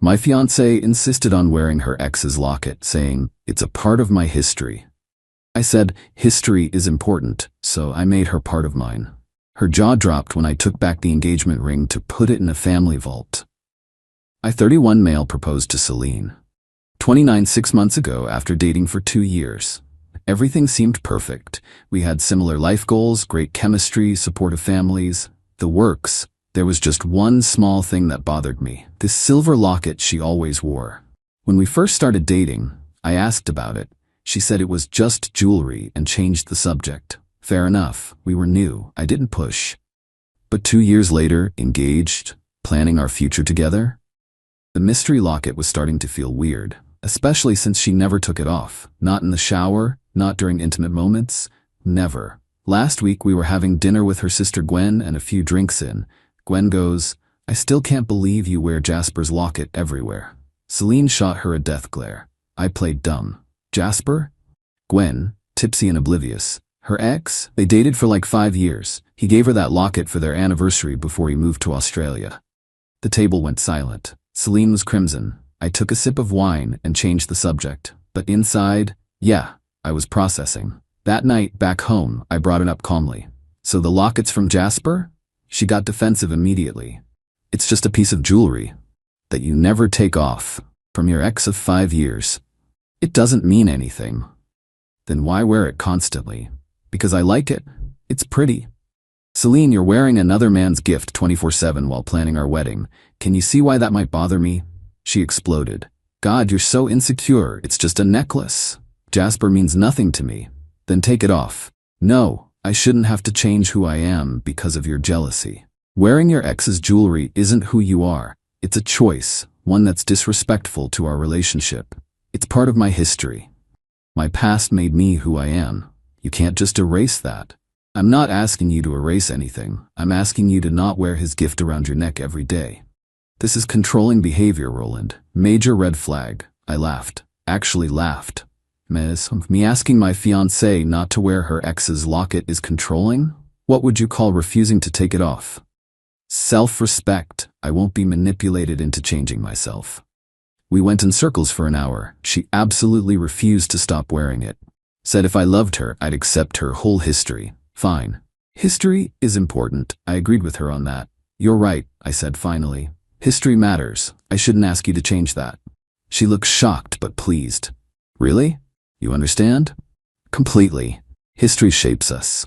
My fiancée insisted on wearing her ex's locket, saying, "It's a part of my history." I said, "History is important," so I made her part of mine. Her jaw dropped when I took back the engagement ring to put it in a family vault. I 31 male proposed to Celine. 29 6 months ago after dating for 2 years. Everything seemed perfect. We had similar life goals, great chemistry, supportive families, the works. There was just one small thing that bothered me, this silver locket she always wore. When we first started dating, I asked about it. She said it was just jewelry and changed the subject. Fair enough, we were new, I didn't push. But 2 years later, engaged, planning our future together? The mystery locket was starting to feel weird, especially since she never took it off. Not in the shower, not during intimate moments, never. Last week we were having dinner with her sister Gwen and a few drinks in. Gwen goes, "I still can't believe you wear Jasper's locket everywhere." Celine shot her a death glare. I played dumb. Jasper? Gwen, tipsy and oblivious. Her ex? They dated for like 5 years. He gave her that locket for their anniversary before he moved to Australia. The table went silent. Celine was crimson. I took a sip of wine and changed the subject. But inside, I was processing. That night, back home, I brought it up calmly. "So the locket's from Jasper?" She got defensive immediately. "It's just a piece of jewelry that you never take off, from your ex of 5 years. It doesn't mean anything." "Then why wear it constantly?" "Because I like it. It's pretty." "Celine, you're wearing another man's gift 24/7 while planning our wedding. Can you see why that might bother me?" She exploded. "God, you're so insecure. It's just a necklace. Jasper means nothing to me." "Then take it off." "No, I shouldn't have to change who I am because of your jealousy. Wearing your ex's jewelry isn't who you are. It's a choice, one that's disrespectful to our relationship. It's part of my history. My past made me who I am. You can't just erase that." "I'm not asking you to erase anything. I'm asking you to not wear his gift around your neck every day." "This is controlling behavior, Roland. Major red flag." I laughed. Actually laughed. Me asking my fiancée not to wear her ex's locket is controlling? What would you call refusing to take it off? Self-respect. I won't be manipulated into changing myself. We went in circles for an hour. She absolutely refused to stop wearing it. Said if I loved her, I'd accept her whole history. Fine. History is important. I agreed with her on that. "You're right," I said finally. "History matters. I shouldn't ask you to change that." She looked shocked but pleased. "Really? You understand?" "Completely. History shapes us."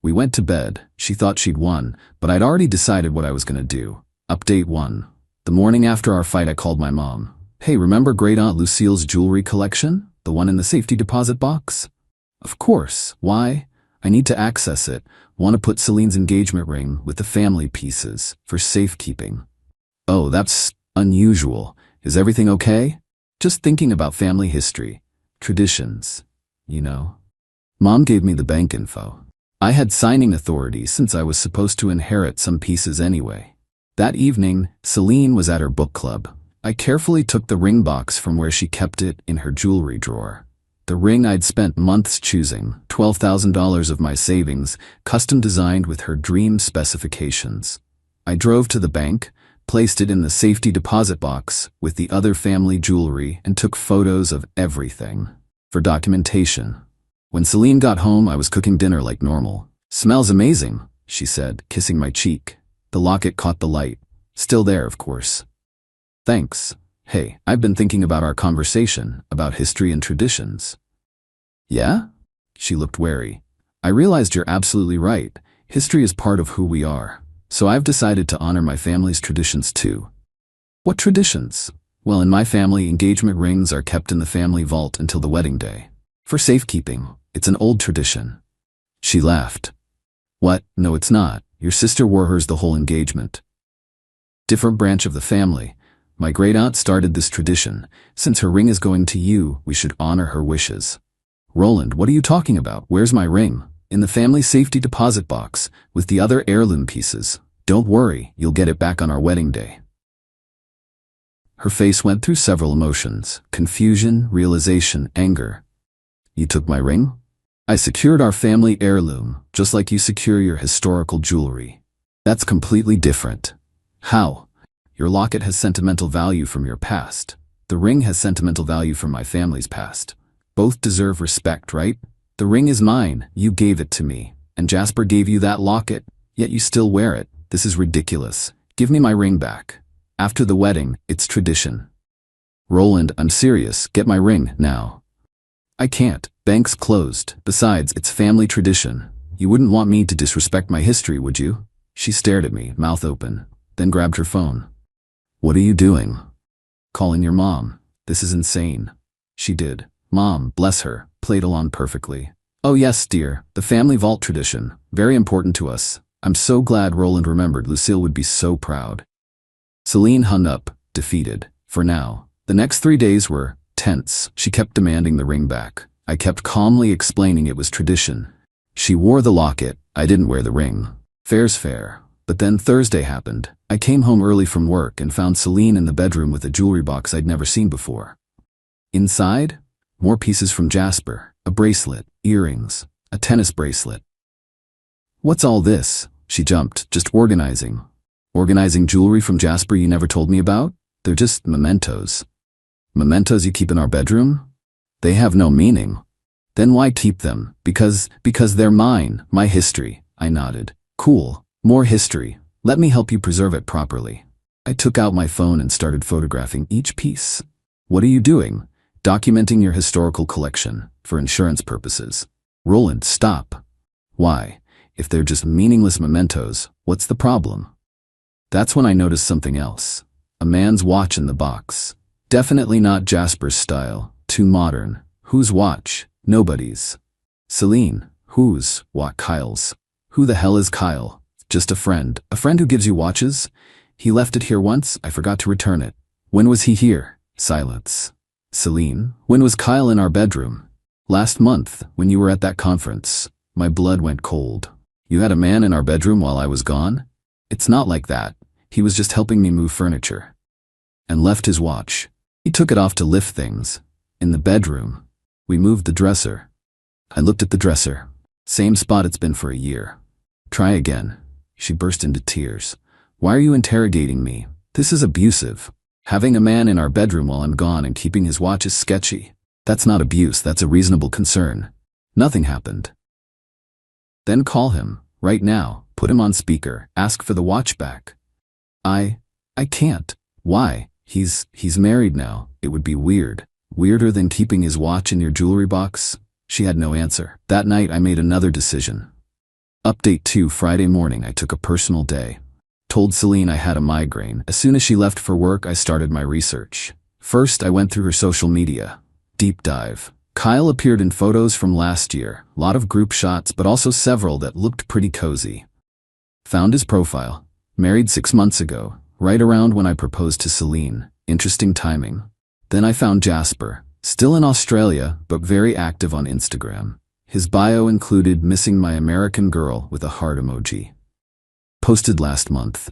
We went to bed. She thought she'd won, but I'd already decided what I was going to do. Update 1. The morning after our fight, I called my mom. "Hey, remember Great Aunt Lucille's jewelry collection? The one in the safety deposit box?" "Of course. Why?" "I need to access it. Want to put Celine's engagement ring with the family pieces for safekeeping." "Oh, that's unusual. Is everything okay?" "Just thinking about family history. Traditions, you know." Mom gave me the bank info. I had signing authority since I was supposed to inherit some pieces anyway. That evening, Celine was at her book club. I carefully took the ring box from where she kept it in her jewelry drawer. The ring I'd spent months choosing, $12,000 of my savings, custom designed with her dream specifications. I drove to the bank, placed it in the safety deposit box with the other family jewelry, and took photos of everything for documentation. When Celine got home, I was cooking dinner like normal. "Smells amazing," she said, kissing my cheek. The locket caught the light. Still there, of course. "Thanks. Hey, I've been thinking about our conversation, about history and traditions." "Yeah?" She looked wary. "I realized you're absolutely right. History is part of who we are. So I've decided to honor my family's traditions too." "What traditions?" "Well, in my family, engagement rings are kept in the family vault until the wedding day. For safekeeping. It's an old tradition." She laughed. "What? No, it's not. Your sister wore hers the whole engagement." "Different branch of the family. My great-aunt started this tradition. Since her ring is going to you, we should honor her wishes." "Roland, what are you talking about? Where's my ring?" "In the family safety deposit box, with the other heirloom pieces. Don't worry, you'll get it back on our wedding day." Her face went through several emotions: confusion, realization, anger. "You took my ring?" "I secured our family heirloom, just like you secure your historical jewelry." "That's completely different." "How?" Your locket has sentimental value from your past. The ring has sentimental value from my family's past. Both deserve respect, right? The ring is mine. You gave it to me. And Jasper gave you that locket, yet you still wear it. This is ridiculous. Give me my ring back. After the wedding, it's tradition. Roland, I'm serious. Get my ring, now. I can't. Bank's closed. Besides, it's family tradition. You wouldn't want me to disrespect my history, would you? She stared at me, mouth open, then grabbed her phone. What are you doing? Calling your mom. This is insane. She did. Mom, bless her, played along perfectly. Oh yes, dear, the family vault tradition. Very important to us. I'm so glad Roland remembered. Lucille would be so proud. Celine hung up, defeated. For now. The next 3 days were tense. She kept demanding the ring back. I kept calmly explaining it was tradition. She wore the locket. I didn't wear the ring. Fair's fair. But then Thursday happened. I came home early from work and found Celine in the bedroom with a jewelry box I'd never seen before. Inside, more pieces from Jasper. A bracelet, earrings, a tennis bracelet. What's all this? She jumped. Just organizing. Organizing jewelry from Jasper you never told me about? They're just mementos. Mementos you keep in our bedroom? They have no meaning. Then why keep them? Because they're mine, my history. I nodded. Cool. More history. Let me help you preserve it properly. I took out my phone and started photographing each piece. What are you doing? Documenting your historical collection, for insurance purposes. Roland, stop. Why? If they're just meaningless mementos, what's the problem? That's when I noticed something else. A man's watch in the box. Definitely not Jasper's style. Too modern. Whose watch? Nobody's. Celine. Whose? What? Kyle's. Who the hell is Kyle? Just a friend. A friend who gives you watches? He left it here once. I forgot to return it. When was he here? Silence. Celine. When was Kyle in our bedroom? Last month, when you were at that conference. My blood went cold. You had a man in our bedroom while I was gone? It's not like that. He was just helping me move furniture. And left his watch. He took it off to lift things. In the bedroom. We moved the dresser. I looked at the dresser. Same spot it's been for a year. Try again. She burst into tears. Why are you interrogating me? This is abusive. Having a man in our bedroom while I'm gone and keeping his watch is sketchy. That's not abuse, that's a reasonable concern. Nothing happened. Then call him, right now, put him on speaker, ask for the watch back. I can't. Why? He's married now. It would be weird. Weirder than keeping his watch in your jewelry box? She had no answer. That night I made another decision. Update 2 Friday morning I took a personal day. Told Celine I had a migraine. As soon as she left for work I started my research. First I went through her social media. Deep dive. Kyle appeared in photos from last year. Lot of group shots but also several that looked pretty cozy. Found his profile. Married 6 months ago. Right around when I proposed to Celine. Interesting timing. Then I found Jasper. Still in Australia, but very active on Instagram. His bio included missing my American girl with a heart emoji. Posted last month.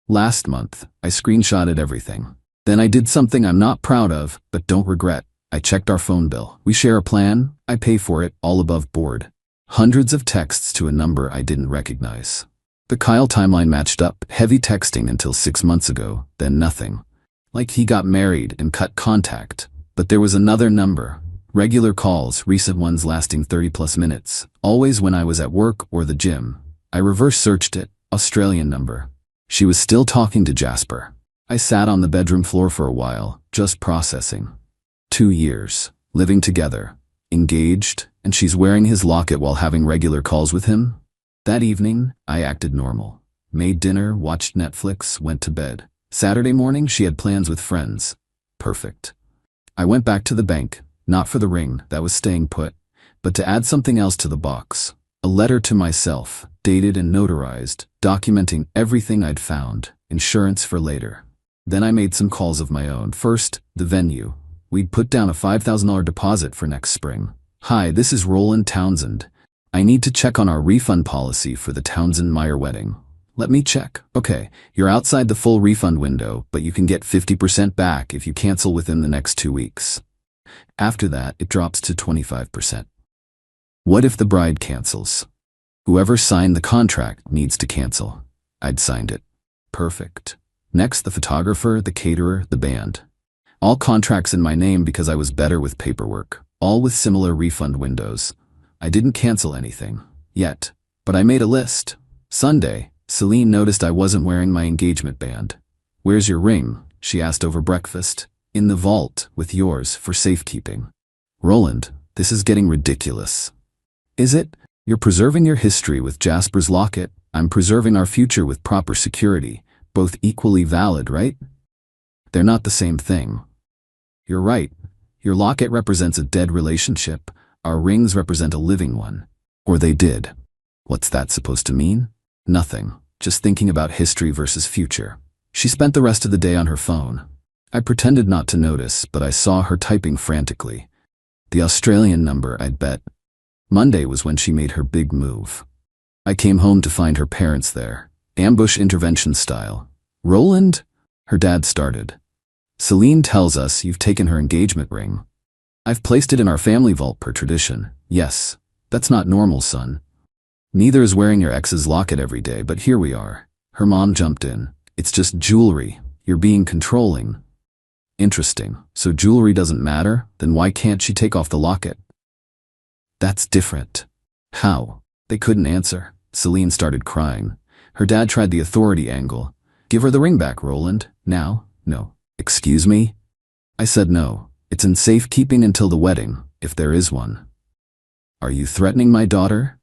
Last month, I screenshotted everything. Then I did something I'm not proud of, but don't regret. I checked our phone bill. We share a plan. I pay for it, all above board. Hundreds of texts to a number I didn't recognize. The Kyle timeline matched up. Heavy texting until 6 months ago, then nothing. Like he got married and cut contact. But there was another number. Regular calls, recent ones lasting 30+ minutes. Always when I was at work or the gym. I reverse searched it. Australian number. She was still talking to Jasper. I sat on the bedroom floor for a while, just processing. 2 years. Living together. Engaged, and she's wearing his locket while having regular calls with him? That evening, I acted normal. Made dinner, watched Netflix, went to bed. Saturday morning, she had plans with friends. Perfect. I went back to the bank, not for the ring, that was staying put, but to add something else to the box. A letter to myself, dated and notarized, documenting everything I'd found, insurance for later. Then I made some calls of my own. First, the venue. We'd put down a $5,000 deposit for next spring. Hi, this is Roland Townsend. I need to check on our refund policy for the Townsend-Meyer wedding. Let me check. Okay, you're outside the full refund window, but you can get 50% back if you cancel within the next 2 weeks. After that, it drops to 25%. What if the bride cancels? Whoever signed the contract needs to cancel. I'd signed it. Perfect. Next, the photographer, the caterer, the band. All contracts in my name because I was better with paperwork, all with similar refund windows. I didn't cancel anything. Yet. But I made a list. Sunday, Celine noticed I wasn't wearing my engagement band. "Where's your ring?" she asked over breakfast. "In the vault, with yours, for safekeeping." "Roland, this is getting ridiculous." "Is it? You're preserving your history with Jasper's locket. I'm preserving our future with proper security. Both equally valid, right?" "They're not the same thing." "You're right. Your locket represents a dead relationship. Our rings represent a living one. Or they did." "What's that supposed to mean?" "Nothing. Just thinking about history versus future." She spent the rest of the day on her phone. I pretended not to notice, but I saw her typing frantically. The Australian number, I'd bet. Monday was when she made her big move. I came home to find her parents there, ambush intervention style. "Roland?" her dad started. "Celine tells us you've taken her engagement ring." "I've placed it in our family vault per tradition." "Yes. That's not normal, son. Neither is wearing your ex's locket every day, but here we are." Her mom jumped in. "It's just jewelry. You're being controlling." "Interesting. So jewelry doesn't matter? Then why can't she take off the locket?" "That's different." "How?" They couldn't answer. Celine started crying. Her dad tried the authority angle. "Give her the ring back, Roland. Now." "No." "Excuse me?" I said no. It's in safekeeping until the wedding, if there is one. "Are you threatening my daughter?"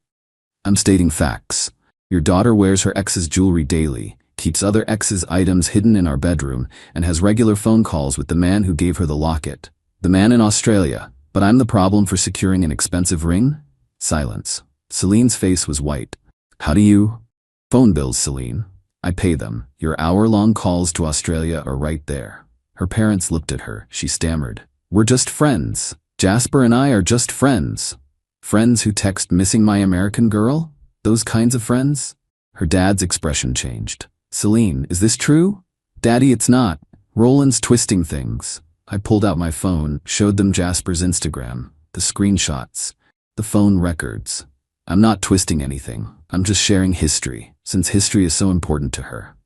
"I'm stating facts. Your daughter wears her ex's jewelry daily, keeps other ex's items hidden in our bedroom, and has regular phone calls with the man who gave her the locket. The man in Australia. But I'm the problem for securing an expensive ring?" Silence. Celine's face was white. "How do you?" "Phone bills, Celine. I pay them. Your hour-long calls to Australia are right there." Her parents looked at her. She stammered. "We're just friends. Jasper and I are just friends." "Friends who text missing my American girl? Those kinds of friends?" Her dad's expression changed. "Celine, is this true?" "Daddy, it's not. Roland's twisting things." I pulled out my phone, showed them Jasper's Instagram, the screenshots, the phone records. "I'm not twisting anything. I'm just sharing history, since history is so important to her."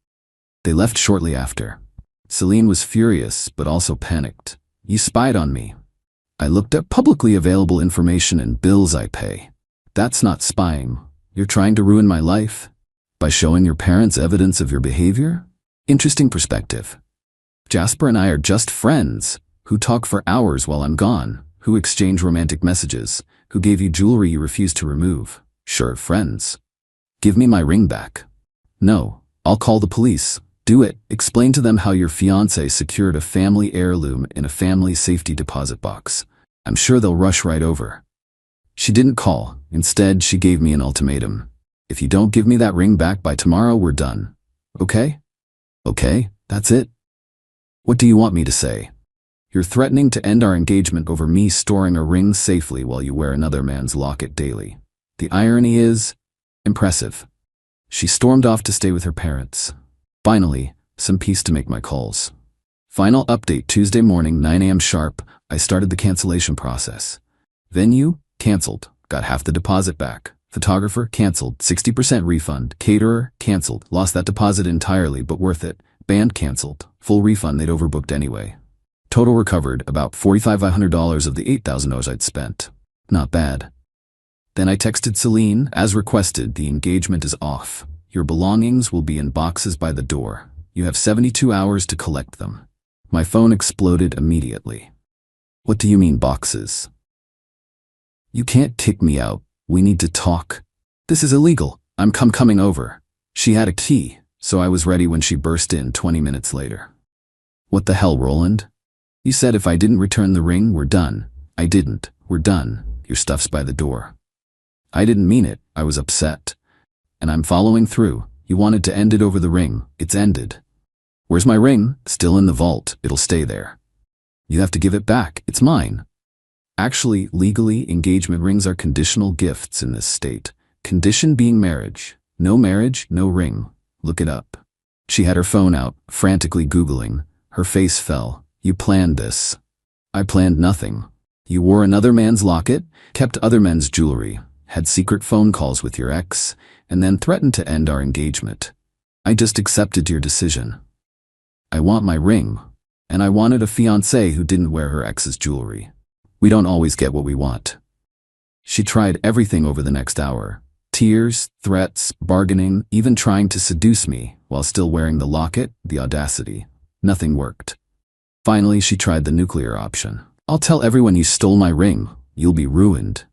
They left shortly after. Celine was furious, but also panicked. "You spied on me." "I looked at publicly available information and bills I pay." "That's not spying. You're trying to ruin my life by showing your parents evidence of your behavior?" Interesting perspective. Jasper and I are just friends, who talk for hours while I'm gone, who exchange romantic messages, who gave you jewelry you refused to remove. Sure, friends. "Give me my ring back." "No, I'll call the police." "Do it. Explain to them how your fiancée secured a family heirloom in a family safety deposit box. I'm sure they'll rush right over." She didn't call. Instead, she gave me an ultimatum. "If you don't give me that ring back by tomorrow, we're done. Okay?" "Okay, that's it." "What do you want me to say?" "You're threatening to end our engagement over me storing a ring safely while you wear another man's locket daily. The irony is impressive." She stormed off to stay with her parents. Finally, some peace to make my calls. Final update Tuesday morning, 9 a.m. sharp, I started the cancellation process. Venue, canceled, got half the deposit back. Photographer, canceled, 60% refund. Caterer, canceled, lost that deposit entirely but worth it. Band, canceled, full refund, they'd overbooked anyway. Total recovered about $4,500 of the $8,000 I'd spent. Not bad. Then I texted Celine, as requested, the engagement is off. Your belongings will be in boxes by the door. You have 72 hours to collect them. My phone exploded immediately. What do you mean boxes? You can't kick me out. We need to talk. This is illegal. I'm coming over. She had a key, so I was ready when she burst in 20 minutes later. What the hell, Roland? You said if I didn't return the ring, we're done. I didn't. We're done. Your stuff's by the door. I didn't mean it. I was upset. And I'm following through. You wanted to end it over the ring. It's ended. Where's my ring? Still in the vault. It'll stay there. You have to give it back. It's mine. Actually, legally, engagement rings are conditional gifts in this state. Condition being marriage. No marriage, no ring. Look it up. She had her phone out, frantically Googling. Her face fell. You planned this. I planned nothing. You wore another man's locket, kept other men's jewelry, had secret phone calls with your ex, and then threatened to end our engagement. I just accepted your decision. I want my ring. And I wanted a fiancé who didn't wear her ex's jewelry. We don't always get what we want. She tried everything over the next hour. Tears, threats, bargaining, even trying to seduce me while still wearing the locket. The audacity. Nothing worked. Finally, she tried the nuclear option. I'll tell everyone you stole my ring. You'll be ruined.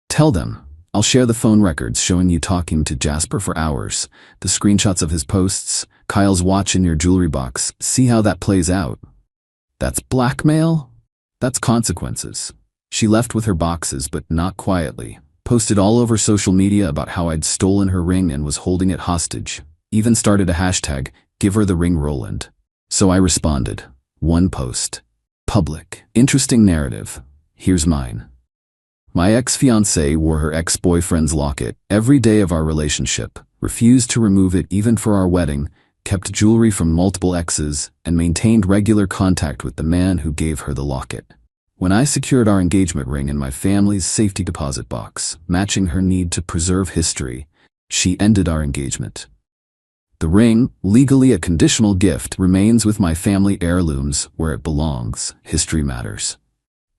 Tell them. I'll share the phone records showing you talking to Jasper for hours, the screenshots of his posts, Kyle's watch in your jewelry box. See how that plays out. That's blackmail? That's consequences. She left with her boxes, but not quietly. Posted all over social media about how I'd stolen her ring and was holding it hostage. Even started a hashtag, "Give her the ring, Roland." So I responded. One post. Public. Interesting narrative. Here's mine. My ex-fiancée wore her ex-boyfriend's locket every day of our relationship, refused to remove it even for our wedding, kept jewelry from multiple exes, and maintained regular contact with the man who gave her the locket. When I secured our engagement ring in my family's safety deposit box, matching her need to preserve history, she ended our engagement. The ring, legally a conditional gift, remains with my family heirlooms where it belongs. History matters.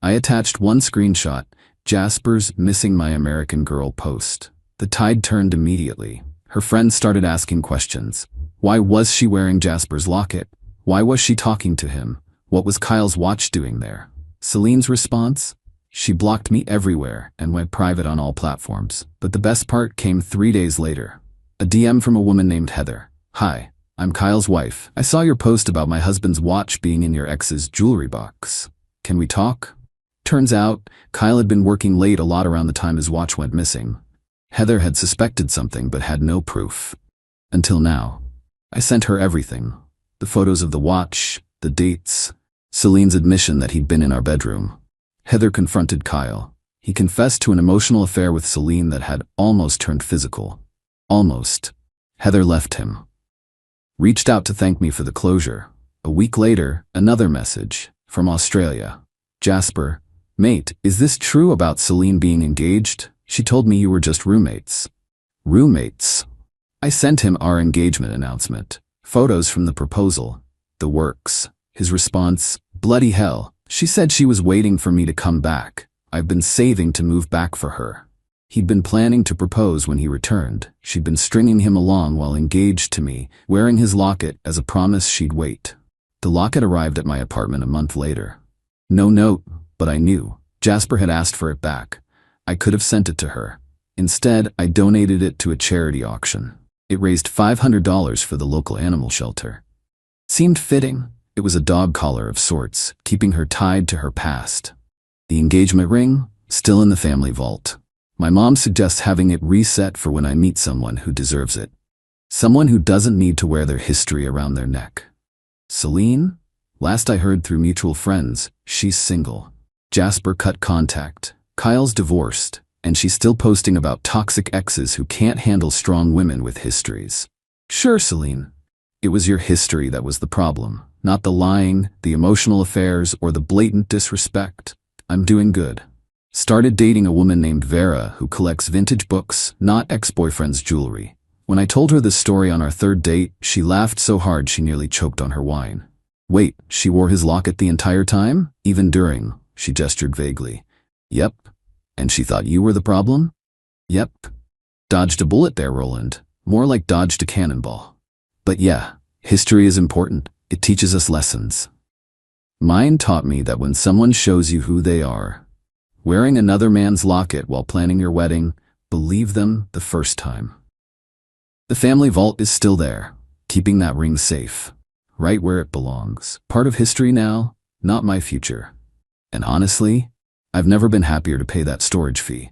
I attached one screenshot, Jasper's "Missing My American Girl" post. The tide turned immediately. Her friends started asking questions. Why was she wearing Jasper's locket? Why was she talking to him? What was Kyle's watch doing there? Celine's response? She blocked me everywhere and went private on all platforms. But the best part came 3 days later. A DM from a woman named Heather. "Hi, I'm Kyle's wife. I saw your post about my husband's watch being in your ex's jewelry box. Can we talk?" Turns out, Kyle had been working late a lot around the time his watch went missing. Heather had suspected something but had no proof. Until now. I sent her everything. The photos of the watch, the dates, Celine's admission that he'd been in our bedroom. Heather confronted Kyle. He confessed to an emotional affair with Celine that had almost turned physical. Almost. Heather left him. Reached out to thank me for the closure. A week later, another message from Australia. "Jasper, mate, is this true about Celine being engaged? She told me you were just roommates." Roommates? I sent him our engagement announcement, photos from the proposal, the works. His response, "Bloody hell, she said she was waiting for me to come back. I've been saving to move back for her." He'd been planning to propose when he returned. She'd been stringing him along while engaged to me, wearing his locket as a promise she'd wait. The locket arrived at my apartment a month later. No note, but I knew. Jasper had asked for it back. I could have sent it to her. Instead, I donated it to a charity auction. It raised $500 for the local animal shelter. Seemed fitting. It was a dog collar of sorts, keeping her tied to her past. The engagement ring, still in the family vault. My mom suggests having it reset for when I meet someone who deserves it. Someone who doesn't need to wear their history around their neck. Celine? Last I heard through mutual friends, she's single. Jasper cut contact. Kyle's divorced, and she's still posting about toxic exes who can't handle strong women with histories. Sure, Celine. It was your history that was the problem, not the lying, the emotional affairs, or the blatant disrespect. I'm doing good. Started dating a woman named Vera who collects vintage books, not ex-boyfriend's jewelry. When I told her this story on our third date, she laughed so hard she nearly choked on her wine. Wait, she wore his locket the entire time? Even during? She gestured vaguely. Yep. And she thought you were the problem? Yep. Dodged a bullet there, Roland. More like dodged a cannonball. But yeah, history is important. It teaches us lessons. Mine taught me that when someone shows you who they are, wearing another man's locket while planning your wedding, believe them the first time. The family vault is still there, keeping that ring safe, right where it belongs. Part of history now, not my future. And honestly, I've never been happier to pay that storage fee.